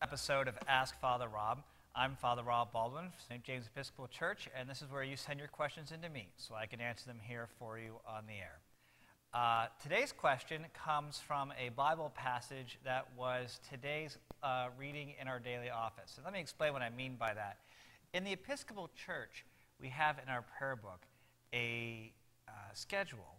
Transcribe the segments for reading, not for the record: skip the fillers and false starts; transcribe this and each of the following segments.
Episode of Ask Father Rob. I'm Father Rob Baldwin of St. James Episcopal Church, and this is where you send your questions into me so I can answer them here for you on the air. Today's question comes from a Bible passage that was today's reading in our daily office. And let me explain what I mean by that. In the Episcopal Church, we have in our prayer book a schedule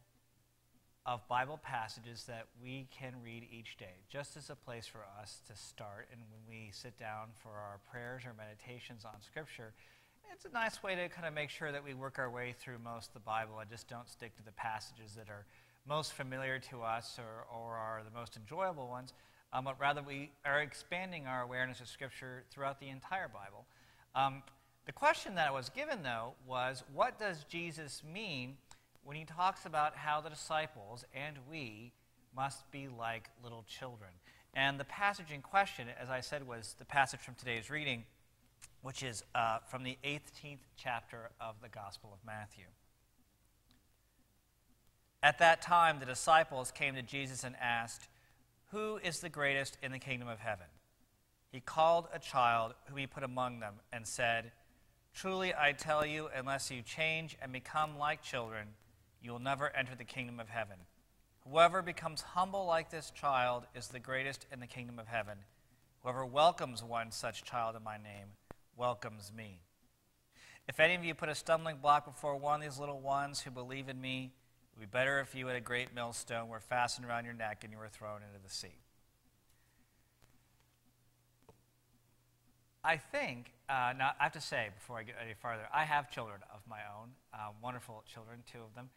of Bible passages that we can read each day, just as a place for us to start. And when we sit down for our prayers or meditations on Scripture, it's a nice way to kind of make sure that we work our way through most of the Bible and just don't stick to the passages that are most familiar to us or are the most enjoyable ones, but rather we are expanding our awareness of Scripture throughout the entire Bible. The question that I was given, though, was what does Jesus mean when he talks about how the disciples and we must be like little children? And the passage in question, as I said, was the passage from today's reading, which is from the 18th chapter of the Gospel of Matthew. At that time, the disciples came to Jesus and asked, "Who is the greatest in the kingdom of heaven?" He called a child whom he put among them and said, "Truly I tell you, unless you change and become like children, you will never enter the kingdom of heaven. Whoever becomes humble like this child is the greatest in the kingdom of heaven. Whoever welcomes one such child in my name welcomes me. If any of you put a stumbling block before one of these little ones who believe in me, it would be better if you had a great millstone were fastened around your neck and you were thrown into the sea." I think, now I have to say, before I get any farther, I have children of my own, wonderful children, 2 of them.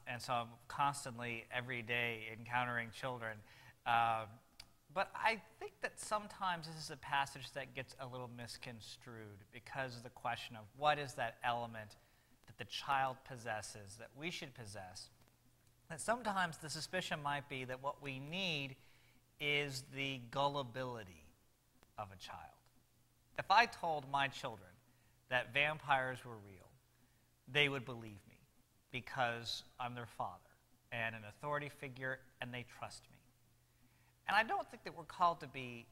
And so I'm constantly, every day, encountering children. But I think that sometimes this is a passage that gets a little misconstrued because of the question of what is that element that the child possesses that we should possess. And sometimes the suspicion might be that what we need is the gullibility of a child. If I told my children that vampires were real, they would believe me because I'm their father and an authority figure and they trust me. And I don't think that we're called to be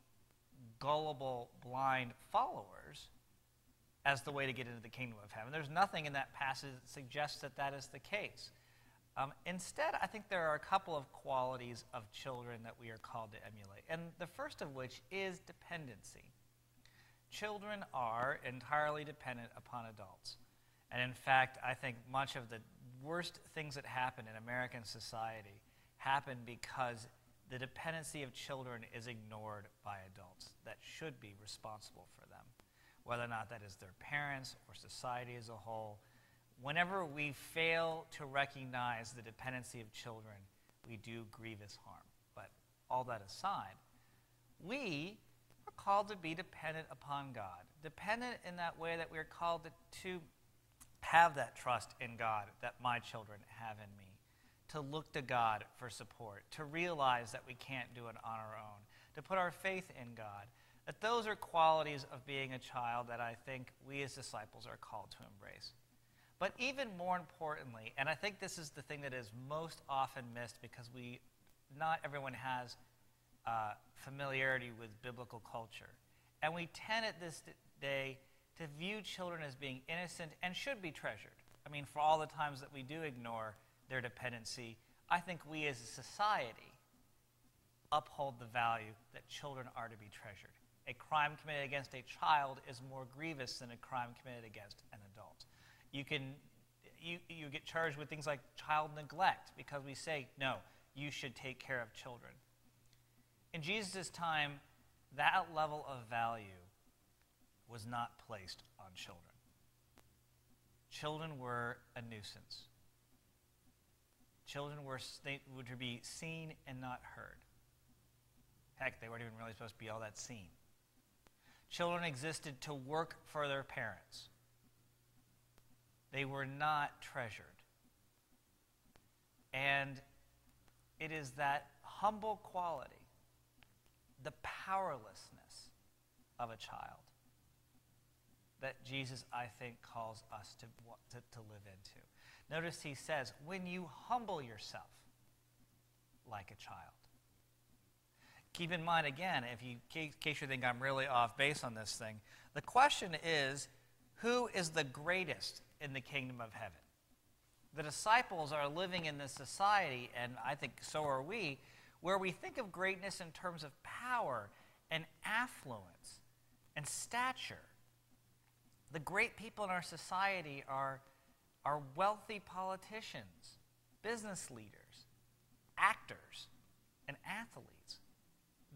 gullible, blind followers as the way to get into the kingdom of heaven. There's nothing in that passage that suggests that that is the case. Instead, I think there are a couple of qualities of children that we are called to emulate, and the first of which is dependency. Children are entirely dependent upon adults. And in fact, I think much of the worst things that happen in American society happen because the dependency of children is ignored by adults that should be responsible for them, whether or not that is their parents or society as a whole. Whenever we fail to recognize the dependency of children, we do grievous harm. But all that aside, we are called to be dependent upon God. Dependent in that way that we are called to have that trust in God that my children have in me. To look to God for support. To realize that we can't do it on our own. To put our faith in God. That those are qualities of being a child that I think we as disciples are called to embrace. But even more importantly, and I think this is the thing that is most often missed because not everyone has familiarity with biblical culture. And we tend at this day to view children as being innocent and should be treasured. I mean, for all the times that we do ignore their dependency, I think we as a society uphold the value that children are to be treasured. A crime committed against a child is more grievous than a crime committed against an adult. You get charged with things like child neglect because we say, no, you should take care of children. In Jesus' time, that level of value was not placed on children. Children were a nuisance. Children were to be seen and not heard. Heck, they weren't even really supposed to be all that seen. Children existed to work for their parents. They were not treasured. And it is that humble quality, the powerlessness of a child, that Jesus, I think, calls us to live into. Notice he says, when you humble yourself like a child. keep in mind, again, in case you think I'm really off base on this thing, the question is, who is the greatest in the kingdom of heaven? The disciples are living in this society, and I think so are we, where we think of greatness in terms of power and affluence and stature. The great people in our society are wealthy politicians, business leaders, actors, and athletes.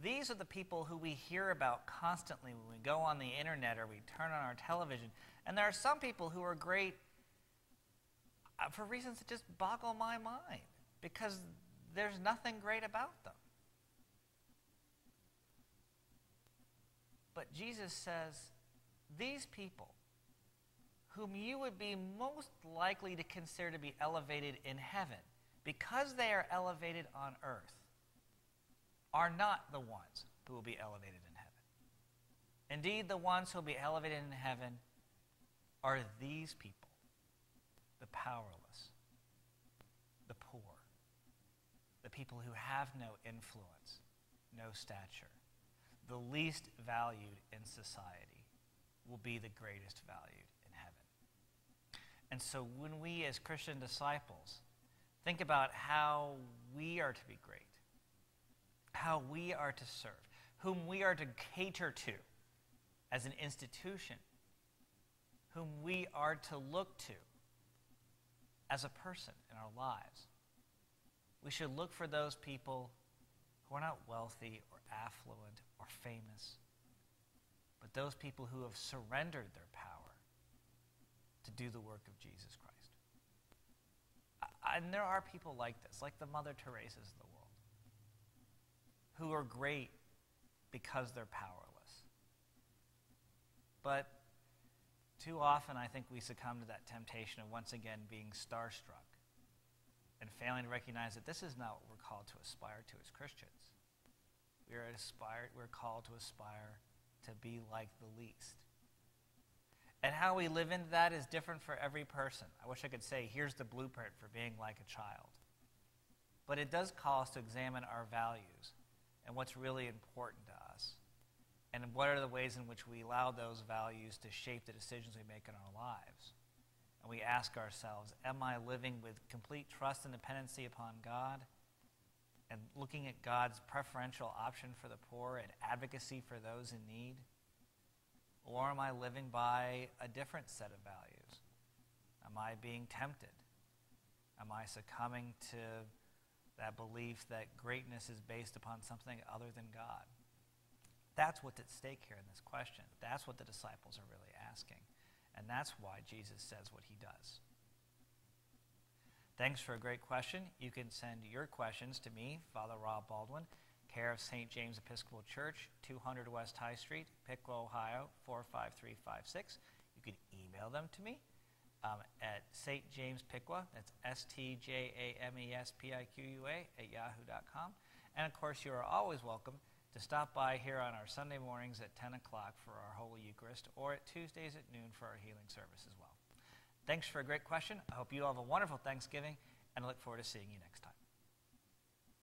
These are the people who we hear about constantly when we go on the internet or we turn on our television. And there are some people who are great for reasons that just boggle my mind, because there's nothing great about them. But Jesus says, these people, whom you would be most likely to consider to be elevated in heaven, because they are elevated on earth, are not the ones who will be elevated in heaven. Indeed, the ones who will be elevated in heaven are these people, the powerless, the poor, the people who have no influence, no stature, the least valued in society will be the greatest valued in heaven. And so when we as Christian disciples think about how we are to be great, how we are to serve, whom we are to cater to as an institution, whom we are to look to as a person in our lives, we should look for those people who are not wealthy or affluent or famous, but those people who have surrendered their power to do the work of Jesus Christ. And there are people like this, like the Mother Teresa's of the world, who are great because they're powerless. But too often I think we succumb to that temptation of once again being starstruck and failing to recognize that this is not what we're called to aspire to as Christians. We're called to aspire to be like the least. And how we live into that is different for every person. I wish I could say, here's the blueprint for being like a child. But it does call us to examine our values and what's really important to us, and what are the ways in which we allow those values to shape the decisions we make in our lives. And we ask ourselves, am I living with complete trust and dependency upon God, and looking at God's preferential option for the poor and advocacy for those in need? Or am I living by a different set of values? Am I being tempted? Am I succumbing to that belief that greatness is based upon something other than God? That's what's at stake here in this question. That's what the disciples are really asking. And that's why Jesus says what he does. Thanks for a great question. You can send your questions to me, Father Rob Baldwin, care of St. James Episcopal Church, 200 West High Street, Piqua, Ohio, 45356. You can email them to me at stjamespiqua, that's stjamespiqua @yahoo.com. And of course, you are always welcome to stop by here on our Sunday mornings at 10 o'clock for our Holy Eucharist, or at Tuesdays at noon for our healing service as well. Thanks for a great question. I hope you all have a wonderful Thanksgiving, and I look forward to seeing you next time.